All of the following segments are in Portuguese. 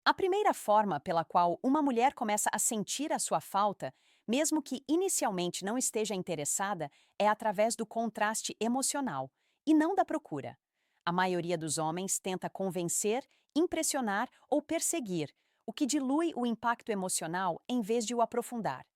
A primeira forma pela qual uma mulher começa a sentir a sua falta, mesmo que inicialmente não esteja interessada, é através do contraste emocional, e não da procura. A maioria dos homens tenta convencer, impressionar ou perseguir, o que dilui o impacto emocional em vez de o aprofundar.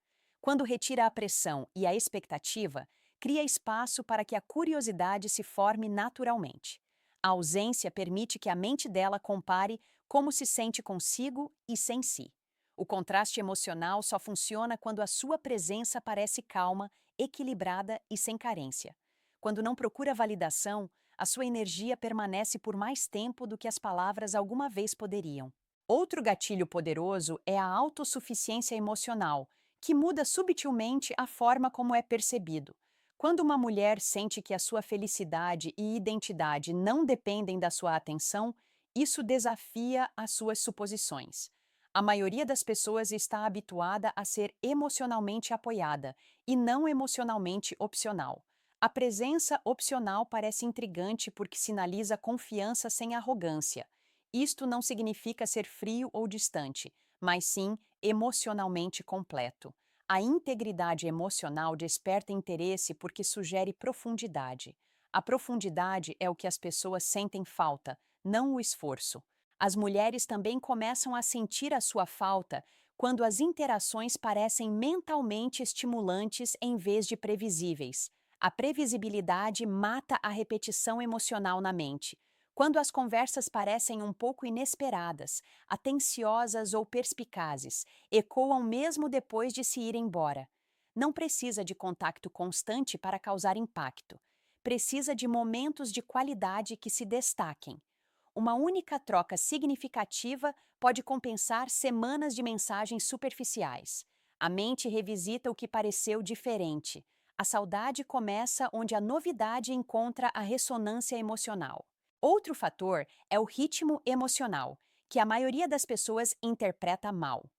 Quando retira a pressão e a expectativa, cria espaço para que a curiosidade se forme naturalmente. A ausência permite que a mente dela compare como se sente consigo e sem si. O contraste emocional só funciona quando a sua presença parece calma, equilibrada e sem carência. Quando não procura validação, a sua energia permanece por mais tempo do que as palavras alguma vez poderiam. Outro gatilho poderoso é a autossuficiência emocional, que muda subtilmente a forma como é percebido. Quando uma mulher sente que a sua felicidade e identidade não dependem da sua atenção, isso desafia as suas suposições. A maioria das pessoas está habituada a ser emocionalmente apoiada e não emocionalmente opcional. A presença opcional parece intrigante porque sinaliza confiança sem arrogância. Isto não significa ser frio ou distante, mas sim emocionalmente completo. A integridade emocional desperta interesse porque sugere profundidade. A profundidade é o que as pessoas sentem falta, não o esforço. As mulheres também começam a sentir a sua falta quando as interações parecem mentalmente estimulantes em vez de previsíveis. A previsibilidade mata a repetição emocional na mente. Quando as conversas parecem um pouco inesperadas, atenciosas ou perspicazes, ecoam mesmo depois de se ir embora. Não precisa de contato constante para causar impacto. Precisa de momentos de qualidade que se destaquem. Uma única troca significativa pode compensar semanas de mensagens superficiais. A mente revisita o que pareceu diferente. A saudade começa onde a novidade encontra a ressonância emocional. Outro fator é o ritmo emocional, que a maioria das pessoas interpreta mal.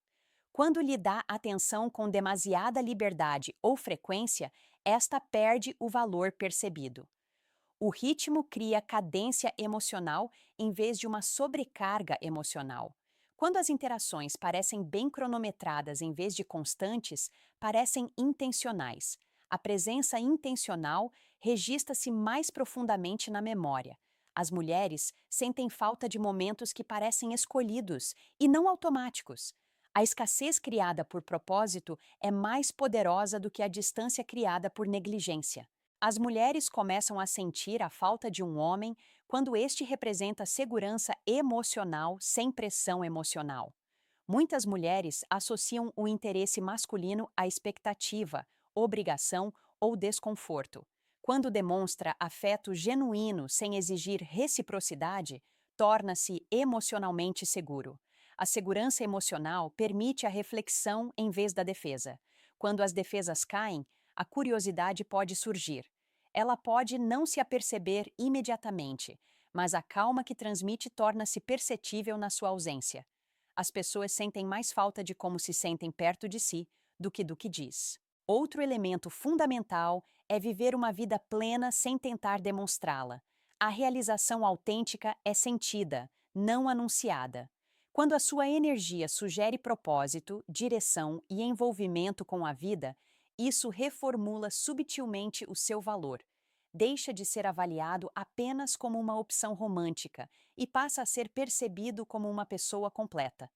Quando lhe dá atenção com demasiada liberdade ou frequência, esta perde o valor percebido. O ritmo cria cadência emocional em vez de uma sobrecarga emocional. Quando as interações parecem bem cronometradas em vez de constantes, parecem intencionais. A presença intencional registra-se mais profundamente na memória. As mulheres sentem falta de momentos que parecem escolhidos e não automáticos. A escassez criada por propósito é mais poderosa do que a distância criada por negligência. As mulheres começam a sentir a falta de um homem quando este representa segurança emocional sem pressão emocional. Muitas mulheres associam o interesse masculino à expectativa, obrigação ou desconforto. Quando demonstra afeto genuíno sem exigir reciprocidade, torna-se emocionalmente seguro. A segurança emocional permite a reflexão em vez da defesa. Quando as defesas caem, a curiosidade pode surgir. Ela pode não se aperceber imediatamente, mas a calma que transmite torna-se perceptível na sua ausência. As pessoas sentem mais falta de como se sentem perto de si do que diz. Outro elemento fundamental é viver uma vida plena sem tentar demonstrá-la. A realização autêntica é sentida, não anunciada. Quando a sua energia sugere propósito, direção e envolvimento com a vida, isso reformula subtilmente o seu valor. Deixa de ser avaliado apenas como uma opção romântica e passa a ser percebido como uma pessoa completa.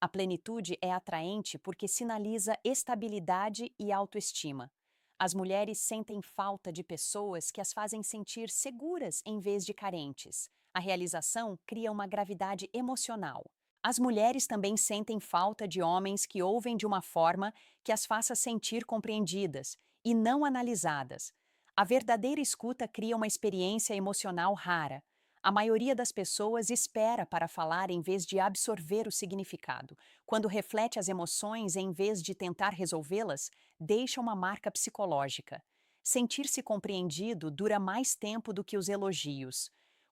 A plenitude é atraente porque sinaliza estabilidade e autoestima. As mulheres sentem falta de pessoas que as fazem sentir seguras em vez de carentes. A realização cria uma gravidade emocional. As mulheres também sentem falta de homens que ouvem de uma forma que as faça sentir compreendidas e não analisadas. A verdadeira escuta cria uma experiência emocional rara. A maioria das pessoas espera para falar em vez de absorver o significado. Quando reflete as emoções em vez de tentar resolvê-las, deixa uma marca psicológica. Sentir-se compreendido dura mais tempo do que os elogios.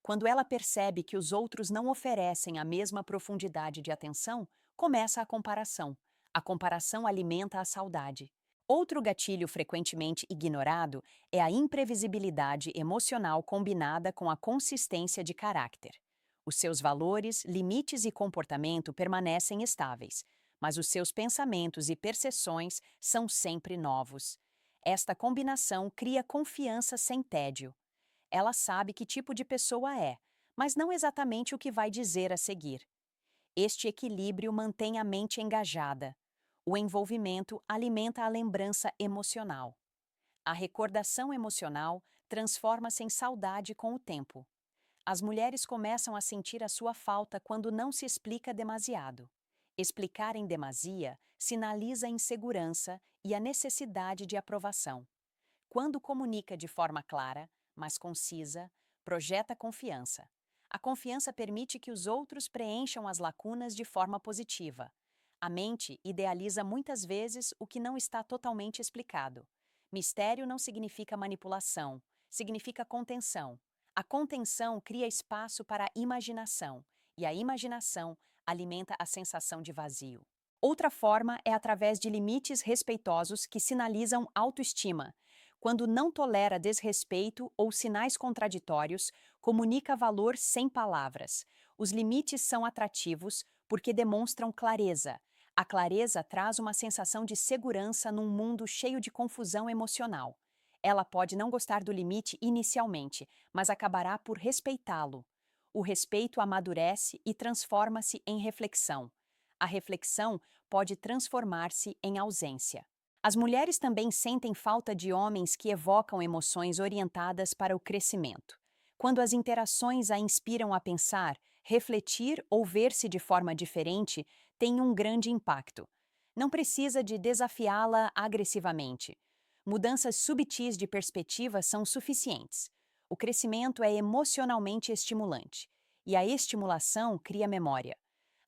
Quando ela percebe que os outros não oferecem a mesma profundidade de atenção, começa a comparação. A comparação alimenta a saudade. Outro gatilho frequentemente ignorado é a imprevisibilidade emocional combinada com a consistência de caráter. Os seus valores, limites e comportamento permanecem estáveis, mas os seus pensamentos e percepções são sempre novos. Esta combinação cria confiança sem tédio. Ela sabe que tipo de pessoa é, mas não exatamente o que vai dizer a seguir. Este equilíbrio mantém a mente engajada. O envolvimento alimenta a lembrança emocional. A recordação emocional transforma-se em saudade com o tempo. As mulheres começam a sentir a sua falta quando não se explica demasiado. Explicar em demasia sinaliza a insegurança e a necessidade de aprovação. Quando comunica de forma clara, mas concisa, projeta confiança. A confiança permite que os outros preencham as lacunas de forma positiva. A mente idealiza muitas vezes o que não está totalmente explicado. Mistério não significa manipulação, significa contenção. A contenção cria espaço para a imaginação, e a imaginação alimenta a sensação de vazio. Outra forma é através de limites respeitosos que sinalizam autoestima. Quando não tolera desrespeito ou sinais contraditórios, comunica valor sem palavras. Os limites são atrativos porque demonstram clareza. A clareza traz uma sensação de segurança num mundo cheio de confusão emocional. Ela pode não gostar do limite inicialmente, mas acabará por respeitá-lo. O respeito amadurece e transforma-se em reflexão. A reflexão pode transformar-se em ausência. As mulheres também sentem falta de homens que evocam emoções orientadas para o crescimento. Quando as interações a inspiram a pensar, refletir ou ver-se de forma diferente, tem um grande impacto. Não precisa de desafiá-la agressivamente. Mudanças subtis de perspectiva são suficientes. O crescimento é emocionalmente estimulante, e a estimulação cria memória.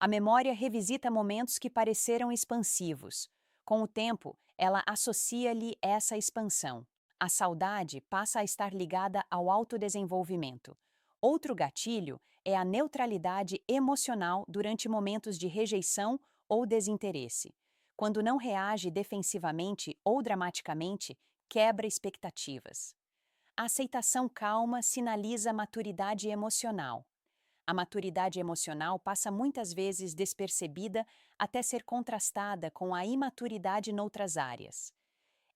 A memória revisita momentos que pareceram expansivos. Com o tempo, ela associa-lhe essa expansão. A saudade passa a estar ligada ao autodesenvolvimento. Outro gatilho é a neutralidade emocional durante momentos de rejeição ou desinteresse. Quando não reage defensivamente ou dramaticamente, quebra expectativas. A aceitação calma sinaliza maturidade emocional. A maturidade emocional passa muitas vezes despercebida até ser contrastada com a imaturidade noutras áreas.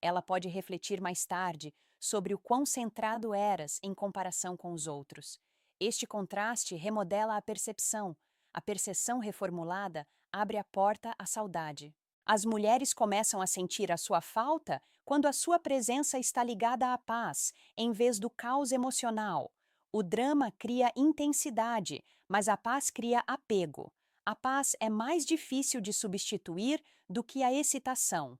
Ela pode refletir mais tarde sobre o quão centrado eras em comparação com os outros. Este contraste remodela a percepção. A percepção reformulada abre a porta à saudade. As mulheres começam a sentir a sua falta quando a sua presença está ligada à paz, em vez do caos emocional. O drama cria intensidade, mas a paz cria apego. A paz é mais difícil de substituir do que a excitação.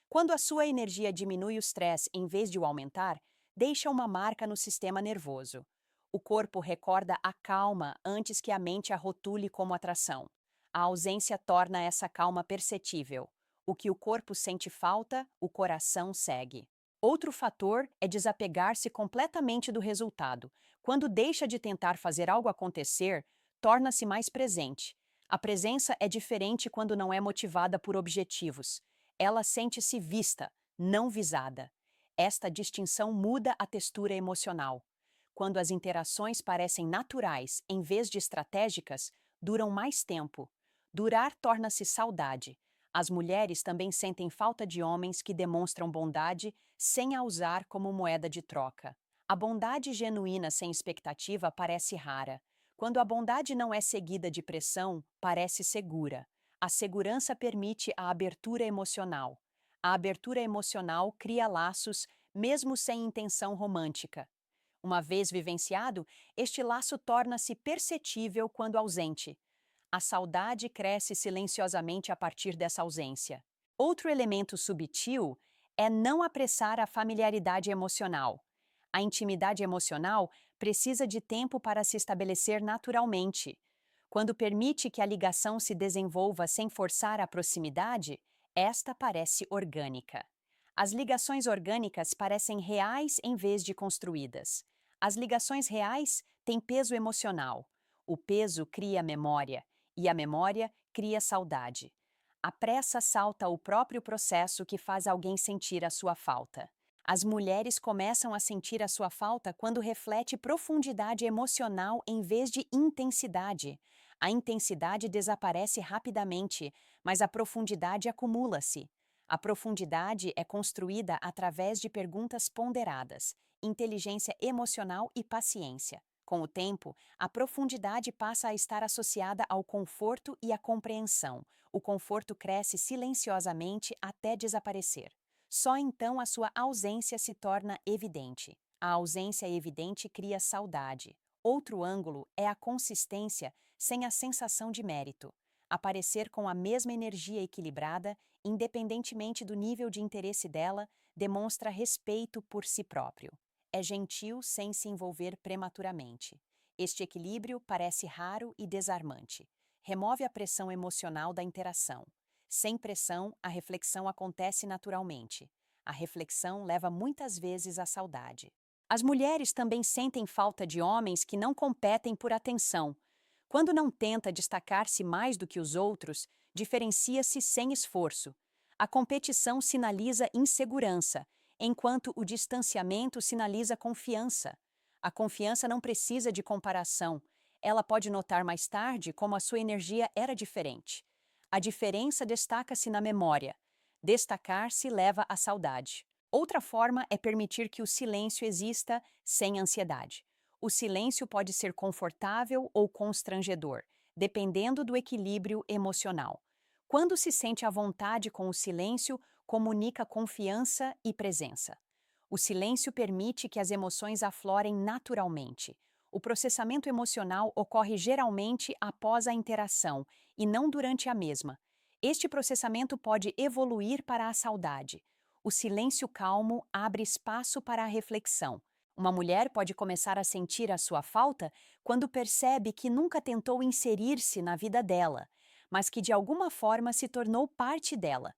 Quando a sua energia diminui o estresse em vez de o aumentar, deixa uma marca no sistema nervoso. O corpo recorda a calma antes que a mente a rotule como atração. A ausência torna essa calma perceptível. O que o corpo sente falta, o coração segue. Outro fator é desapegar-se completamente do resultado. Quando deixa de tentar fazer algo acontecer, torna-se mais presente. A presença é diferente quando não é motivada por objetivos. Ela sente-se vista, não visada. Esta distinção muda a textura emocional. Quando as interações parecem naturais em vez de estratégicas, duram mais tempo. Durar torna-se saudade. As mulheres também sentem falta de homens que demonstram bondade sem a usar como moeda de troca. A bondade genuína sem expectativa parece rara. Quando a bondade não é seguida de pressão, parece segura. A segurança permite a abertura emocional. A abertura emocional cria laços, mesmo sem intenção romântica. Uma vez vivenciado, este laço torna-se perceptível quando ausente. A saudade cresce silenciosamente a partir dessa ausência. Outro elemento subtil é não apressar a familiaridade emocional. A intimidade emocional precisa de tempo para se estabelecer naturalmente. Quando permite que a ligação se desenvolva sem forçar a proximidade, esta parece orgânica. As ligações orgânicas parecem reais em vez de construídas. As ligações reais têm peso emocional. O peso cria memória, e a memória cria saudade. A pressa salta o próprio processo que faz alguém sentir a sua falta. As mulheres começam a sentir a sua falta quando reflete profundidade emocional em vez de intensidade. A intensidade desaparece rapidamente, mas a profundidade acumula-se. A profundidade é construída através de perguntas ponderadas, inteligência emocional e paciência. Com o tempo, a profundidade passa a estar associada ao conforto e à compreensão. O conforto cresce silenciosamente até desaparecer. Só então a sua ausência se torna evidente. A ausência evidente cria saudade. Outro ângulo é a consistência sem a sensação de mérito. Aparecer com a mesma energia equilibrada, independentemente do nível de interesse dela, demonstra respeito por si próprio. É gentil sem se envolver prematuramente. Este equilíbrio parece raro e desarmante. Remove a pressão emocional da interação. Sem pressão, a reflexão acontece naturalmente. A reflexão leva muitas vezes à saudade. As mulheres também sentem falta de homens que não competem por atenção. Quando não tenta destacar-se mais do que os outros, diferencia-se sem esforço. A competição sinaliza insegurança, enquanto o distanciamento sinaliza confiança. A confiança não precisa de comparação. Ela pode notar mais tarde como a sua energia era diferente. A diferença destaca-se na memória. Destacar-se leva à saudade. Outra forma é permitir que o silêncio exista sem ansiedade. O silêncio pode ser confortável ou constrangedor, dependendo do equilíbrio emocional. Quando se sente à vontade com o silêncio, comunica confiança e presença. O silêncio permite que as emoções aflorem naturalmente. O processamento emocional ocorre geralmente após a interação e não durante a mesma. Este processamento pode evoluir para a saudade. O silêncio calmo abre espaço para a reflexão. Uma mulher pode começar a sentir a sua falta quando percebe que nunca tentou inserir-se na vida dela, mas que de alguma forma se tornou parte dela.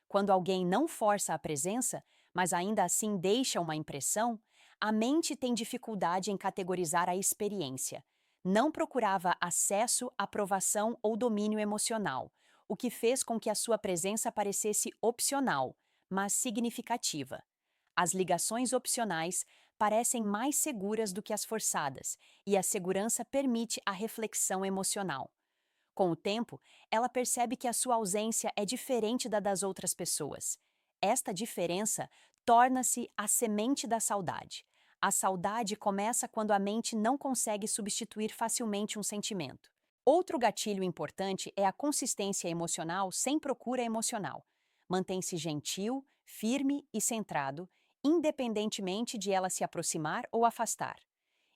Quando alguém não força a presença, mas ainda assim deixa uma impressão, a mente tem dificuldade em categorizar a experiência. Não procurava acesso, aprovação ou domínio emocional, o que fez com que a sua presença parecesse opcional, mas significativa. As ligações opcionais parecem mais seguras do que as forçadas, e a segurança permite a reflexão emocional. Com o tempo, ela percebe que a sua ausência é diferente da das outras pessoas. Esta diferença torna-se a semente da saudade. A saudade começa quando a mente não consegue substituir facilmente um sentimento. Outro gatilho importante é a consistência emocional sem procura emocional. Mantém-se gentil, firme e centrado, independentemente de ela se aproximar ou afastar.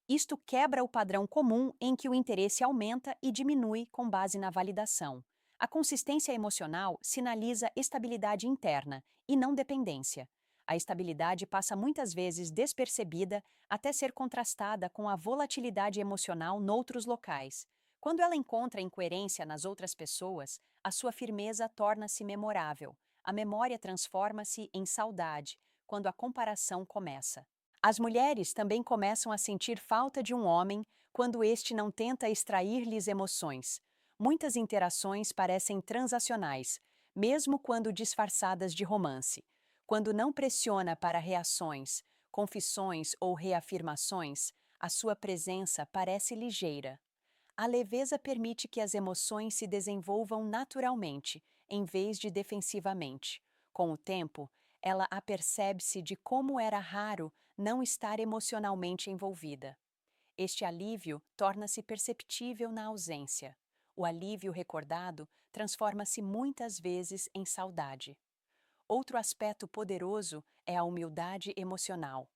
Isto quebra o padrão comum em que o interesse aumenta e diminui com base na validação. A consistência emocional sinaliza estabilidade interna e não dependência. A estabilidade passa muitas vezes despercebida até ser contrastada com a volatilidade emocional noutros locais. Quando ela encontra incoerência nas outras pessoas, a sua firmeza torna-se memorável. A memória transforma-se em saudade quando a comparação começa. As mulheres também começam a sentir falta de um homem quando este não tenta extrair-lhes emoções. Muitas interações parecem transacionais, mesmo quando disfarçadas de romance. Quando não pressiona para reações, confissões ou reafirmações, a sua presença parece ligeira. A leveza permite que as emoções se desenvolvam naturalmente, em vez de defensivamente. Com o tempo, ela apercebe-se de como era raro não estar emocionalmente envolvida. Este alívio torna-se perceptível na ausência. O alívio recordado transforma-se muitas vezes em saudade. Outro aspecto poderoso é a humildade emocional.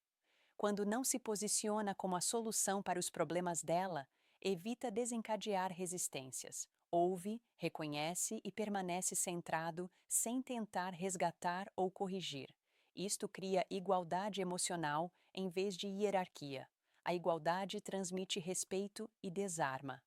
Quando não se posiciona como a solução para os problemas dela, evita desencadear resistências. Ouve, reconhece e permanece centrado sem tentar resgatar ou corrigir. Isto cria igualdade emocional em vez de hierarquia. A igualdade transmite respeito e desarma.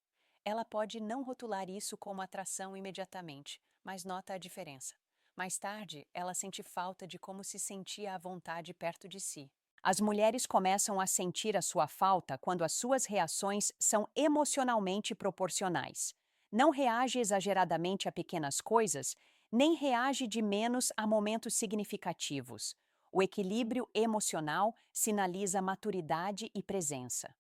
Ela pode não rotular isso como atração imediatamente, mas nota a diferença. Mais tarde, ela sente falta de como se sentia à vontade perto de si. As mulheres começam a sentir a sua falta quando as suas reações são emocionalmente proporcionais. Não reage exageradamente a pequenas coisas, nem reage de menos a momentos significativos. O equilíbrio emocional sinaliza maturidade e presença.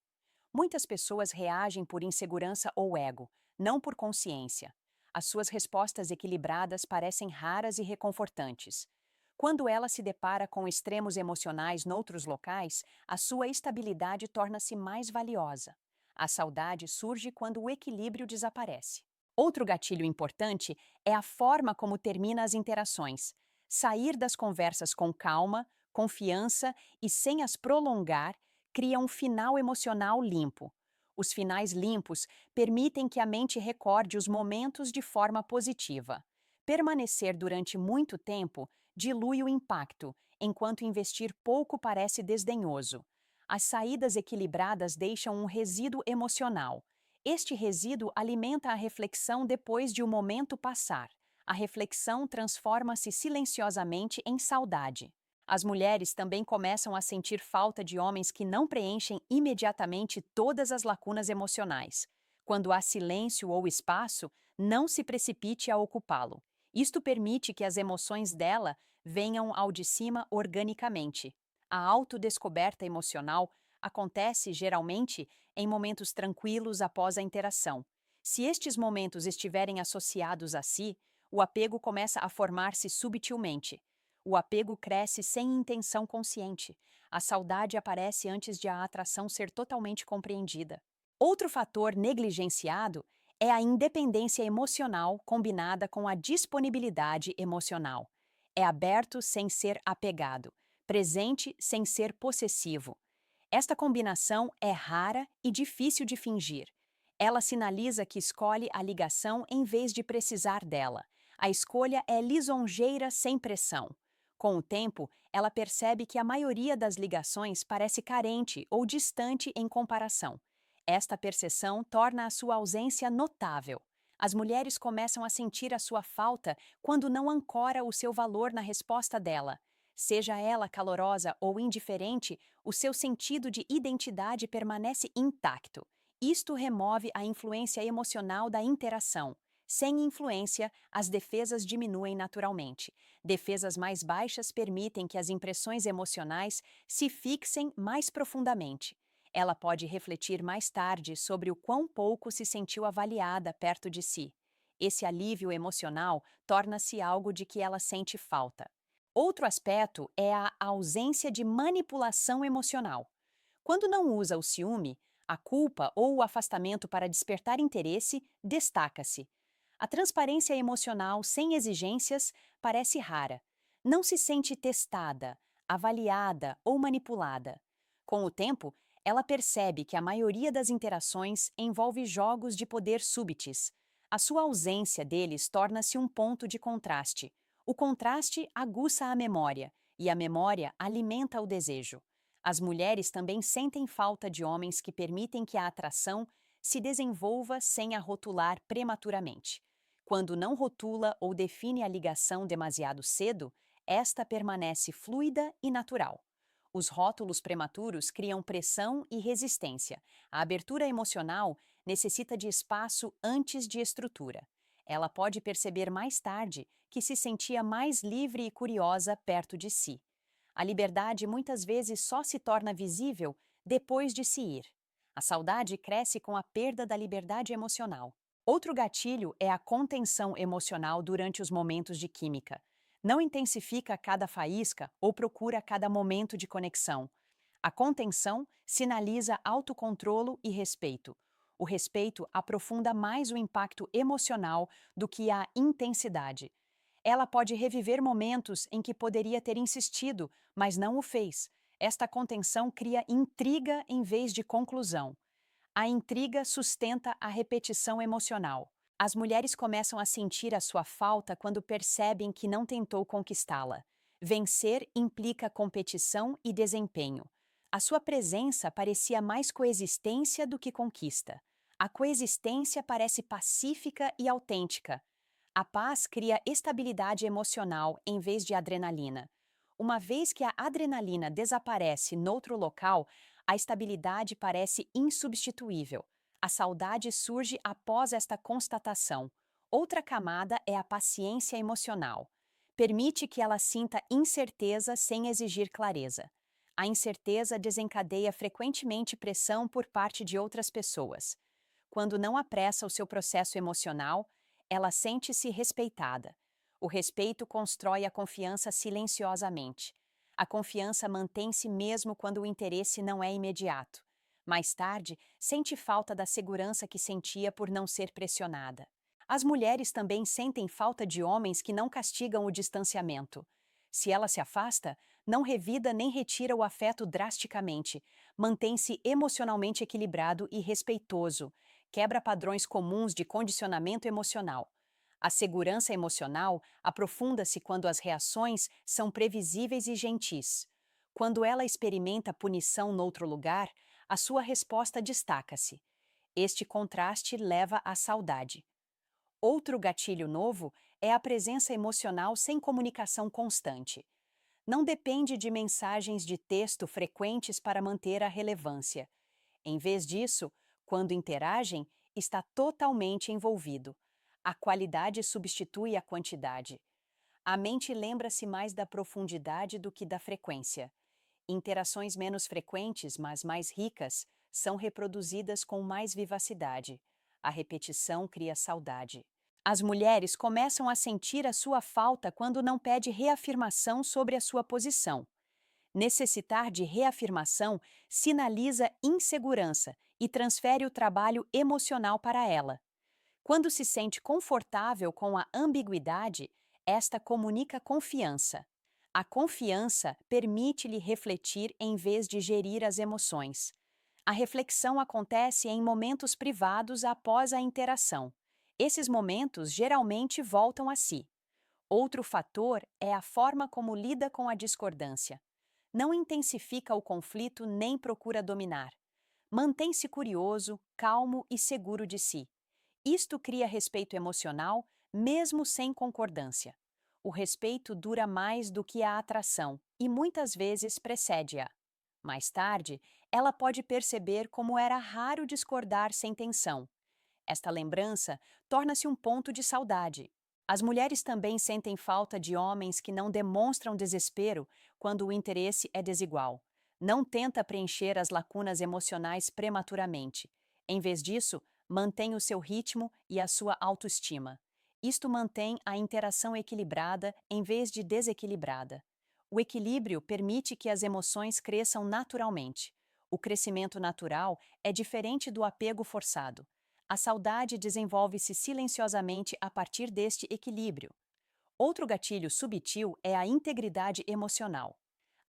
Muitas pessoas reagem por insegurança ou ego, não por consciência. As suas respostas equilibradas parecem raras e reconfortantes. Quando ela se depara com extremos emocionais noutros locais, a sua estabilidade torna-se mais valiosa. A saudade surge quando o equilíbrio desaparece. Outro gatilho importante é a forma como termina as interações. Sair das conversas com calma, confiança e sem as prolongar cria um final emocional limpo. Os finais limpos permitem que a mente recorde os momentos de forma positiva. Permanecer durante muito tempo dilui o impacto, enquanto investir pouco parece desdenhoso. As saídas equilibradas deixam um resíduo emocional. Este resíduo alimenta a reflexão depois de o momento passar. A reflexão transforma-se silenciosamente em saudade. As mulheres também começam a sentir falta de homens que não preenchem imediatamente todas as lacunas emocionais. Quando há silêncio ou espaço, não se precipite a ocupá-lo. Isto permite que as emoções dela venham ao de cima organicamente. A autodescoberta emocional acontece, geralmente, em momentos tranquilos após a interação. Se estes momentos estiverem associados a si, o apego começa a formar-se subtilmente. O apego cresce sem intenção consciente. A saudade aparece antes de a atração ser totalmente compreendida. Outro fator negligenciado é a independência emocional combinada com a disponibilidade emocional. É aberto sem ser apegado, presente sem ser possessivo. Esta combinação é rara e difícil de fingir. Ela sinaliza que escolhe a ligação em vez de precisar dela. A escolha é lisonjeira sem pressão. Com o tempo, ela percebe que a maioria das ligações parece carente ou distante em comparação. Esta percepção torna a sua ausência notável. As mulheres começam a sentir a sua falta quando não ancora o seu valor na resposta dela. Seja ela calorosa ou indiferente, o seu sentido de identidade permanece intacto. Isto remove a influência emocional da interação. Sem influência, as defesas diminuem naturalmente. Defesas mais baixas permitem que as impressões emocionais se fixem mais profundamente. Ela pode refletir mais tarde sobre o quão pouco se sentiu avaliada perto de si. Esse alívio emocional torna-se algo de que ela sente falta. Outro aspecto é a ausência de manipulação emocional. Quando não usa o ciúme, a culpa ou o afastamento para despertar interesse, destaca-se. A transparência emocional sem exigências parece rara. Não se sente testada, avaliada ou manipulada. Com o tempo, ela percebe que a maioria das interações envolve jogos de poder súbitos. A sua ausência deles torna-se um ponto de contraste. O contraste aguça a memória, e a memória alimenta o desejo. As mulheres também sentem falta de homens que permitem que a atração se desenvolva sem a rotular prematuramente. Quando não rotula ou define a ligação demasiado cedo, esta permanece fluida e natural. Os rótulos prematuros criam pressão e resistência. A abertura emocional necessita de espaço antes de estrutura. Ela pode perceber mais tarde que se sentia mais livre e curiosa perto de si. A liberdade muitas vezes só se torna visível depois de se ir. A saudade cresce com a perda da liberdade emocional. Outro gatilho é a contenção emocional durante os momentos de química. Não intensifica cada faísca ou procura cada momento de conexão. A contenção sinaliza autocontrolo e respeito. O respeito aprofunda mais o impacto emocional do que a intensidade. Ela pode reviver momentos em que poderia ter insistido, mas não o fez. Esta contenção cria intriga em vez de conclusão. A intriga sustenta a repetição emocional. As mulheres começam a sentir a sua falta quando percebem que não tentou conquistá-la. Vencer implica competição e desempenho. A sua presença parecia mais coexistência do que conquista. A coexistência parece pacífica e autêntica. A paz cria estabilidade emocional em vez de adrenalina. Uma vez que a adrenalina desaparece noutro local, a estabilidade parece insubstituível. A saudade surge após esta constatação. Outra camada é a paciência emocional. Permite que ela sinta incerteza sem exigir clareza. A incerteza desencadeia frequentemente pressão por parte de outras pessoas. Quando não apressa o seu processo emocional, ela sente-se respeitada. O respeito constrói a confiança silenciosamente. A confiança mantém-se mesmo quando o interesse não é imediato. Mais tarde, sente falta da segurança que sentia por não ser pressionada. As mulheres também sentem falta de homens que não castigam o distanciamento. Se ela se afasta, não revida nem retira o afeto drasticamente, mantém-se emocionalmente equilibrado e respeitoso, quebra padrões comuns de condicionamento emocional. A segurança emocional aprofunda-se quando as reações são previsíveis e gentis. Quando ela experimenta punição noutro lugar, a sua resposta destaca-se. Este contraste leva à saudade. Outro gatilho novo é a presença emocional sem comunicação constante. Não depende de mensagens de texto frequentes para manter a relevância. Em vez disso, quando interagem, está totalmente envolvido. A qualidade substitui a quantidade. A mente lembra-se mais da profundidade do que da frequência. Interações menos frequentes, mas mais ricas, são reproduzidas com mais vivacidade. A repetição cria saudade. As mulheres começam a sentir a sua falta quando não pede reafirmação sobre a sua posição. Necessitar de reafirmação sinaliza insegurança e transfere o trabalho emocional para ela. Quando se sente confortável com a ambiguidade, esta comunica confiança. A confiança permite-lhe refletir em vez de gerir as emoções. A reflexão acontece em momentos privados após a interação. Esses momentos geralmente voltam a si. Outro fator é a forma como lida com a discordância. Não intensifica o conflito nem procura dominar. Mantém-se curioso, calmo e seguro de si. Isto cria respeito emocional, mesmo sem concordância. O respeito dura mais do que a atração e muitas vezes precede-a. Mais tarde, ela pode perceber como era raro discordar sem tensão. Esta lembrança torna-se um ponto de saudade. As mulheres também sentem falta de homens que não demonstram desespero quando o interesse é desigual. Não tenta preencher as lacunas emocionais prematuramente. Em vez disso, mantém o seu ritmo e a sua autoestima. Isto mantém a interação equilibrada em vez de desequilibrada. O equilíbrio permite que as emoções cresçam naturalmente. O crescimento natural é diferente do apego forçado. A saudade desenvolve-se silenciosamente a partir deste equilíbrio. Outro gatilho subtil é a integridade emocional.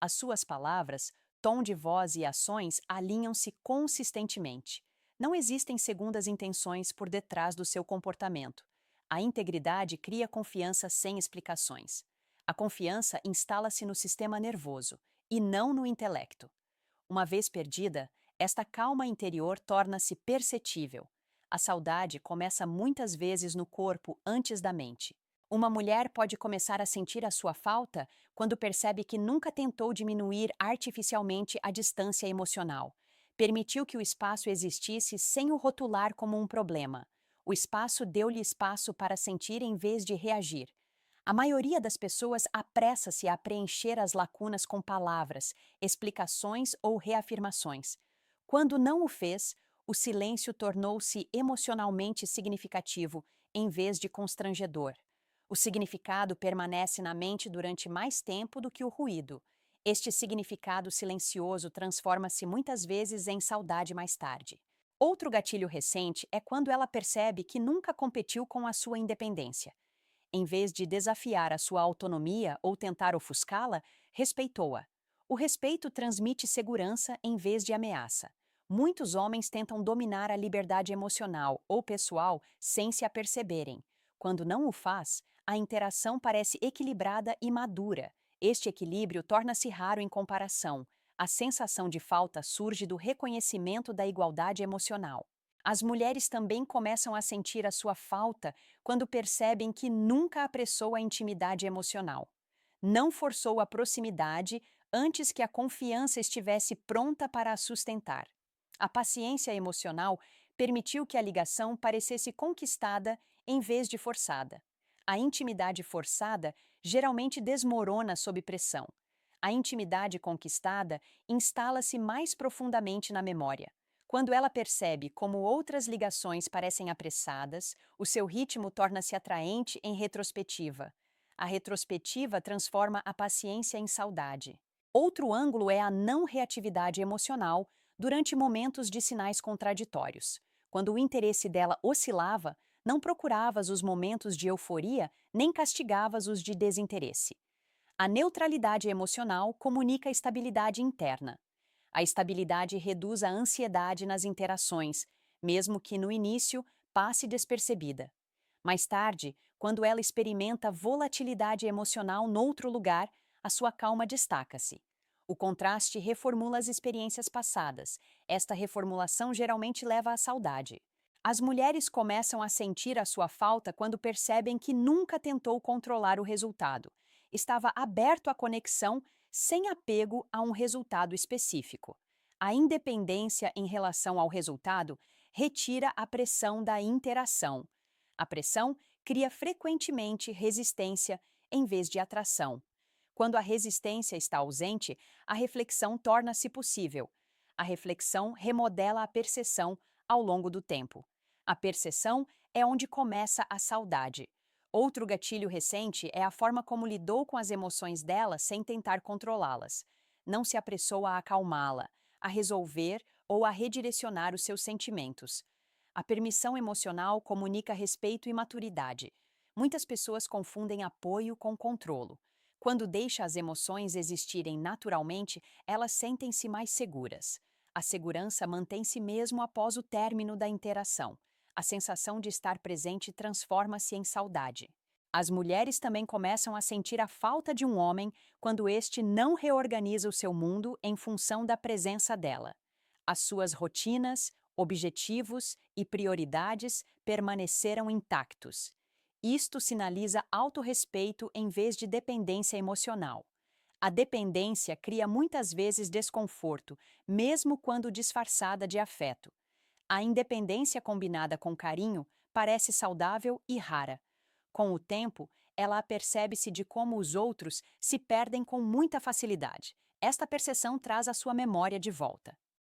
As suas palavras, tom de voz e ações alinham-se consistentemente. Não existem segundas intenções por detrás do seu comportamento. A integridade cria confiança sem explicações. A confiança instala-se no sistema nervoso e não no intelecto. Uma vez perdida, esta calma interior torna-se perceptível. A saudade começa muitas vezes no corpo antes da mente. Uma mulher pode começar a sentir a sua falta quando percebe que nunca tentou diminuir artificialmente a distância emocional. Permitiu que o espaço existisse sem o rotular como um problema. O espaço deu-lhe espaço para sentir em vez de reagir. A maioria das pessoas apressa-se a preencher as lacunas com palavras, explicações ou reafirmações. Quando não o fez, o silêncio tornou-se emocionalmente significativo em vez de constrangedor. O significado permanece na mente durante mais tempo do que o ruído. Este significado silencioso transforma-se muitas vezes em saudade mais tarde. Outro gatilho recente é quando ela percebe que nunca competiu com a sua independência. Em vez de desafiar a sua autonomia ou tentar ofuscá-la, respeitou-a. O respeito transmite segurança em vez de ameaça. Muitos homens tentam dominar a liberdade emocional ou pessoal sem se aperceberem. Quando não o faz, a interação parece equilibrada e madura. Este equilíbrio torna-se raro em comparação. A sensação de falta surge do reconhecimento da igualdade emocional. As mulheres também começam a sentir a sua falta quando percebem que nunca apressou a intimidade emocional. Não forçou a proximidade antes que a confiança estivesse pronta para a sustentar. A paciência emocional permitiu que a ligação parecesse conquistada em vez de forçada. A intimidade forçada geralmente desmorona sob pressão. A intimidade conquistada instala-se mais profundamente na memória. Quando ela percebe como outras ligações parecem apressadas, o seu ritmo torna-se atraente em retrospectiva. A retrospectiva transforma a paciência em saudade. Outro ângulo é a não reatividade emocional durante momentos de sinais contraditórios. Quando o interesse dela oscilava, não procuravas os momentos de euforia nem castigavas os de desinteresse. A neutralidade emocional comunica estabilidade interna. A estabilidade reduz a ansiedade nas interações, mesmo que no início passe despercebida. Mais tarde, quando ela experimenta volatilidade emocional noutro lugar, a sua calma destaca-se. O contraste reformula as experiências passadas. Esta reformulação geralmente leva à saudade. As mulheres começam a sentir a sua falta quando percebem que nunca tentou controlar o resultado. Estava aberto à conexão sem apego a um resultado específico. A independência em relação ao resultado retira a pressão da interação. A pressão cria frequentemente resistência em vez de atração. Quando a resistência está ausente, a reflexão torna-se possível. A reflexão remodela a percepção ao longo do tempo. A percepção é onde começa a saudade. Outro gatilho recente é a forma como lidou com as emoções dela sem tentar controlá-las. Não se apressou a acalmá-la, a resolver ou a redirecionar os seus sentimentos. A permissão emocional comunica respeito e maturidade. Muitas pessoas confundem apoio com controlo. Quando deixa as emoções existirem naturalmente, elas sentem-se mais seguras. A segurança mantém-se mesmo após o término da interação. A sensação de estar presente transforma-se em saudade. As mulheres também começam a sentir a falta de um homem quando este não reorganiza o seu mundo em função da presença dela. As suas rotinas, objetivos e prioridades permaneceram intactos. Isto sinaliza autorrespeito em vez de dependência emocional. A dependência cria muitas vezes desconforto, mesmo quando disfarçada de afeto. A independência combinada com carinho parece saudável e rara. Com o tempo, ela apercebe-se de como os outros se perdem com muita facilidade. Esta percepção traz a sua memória de volta.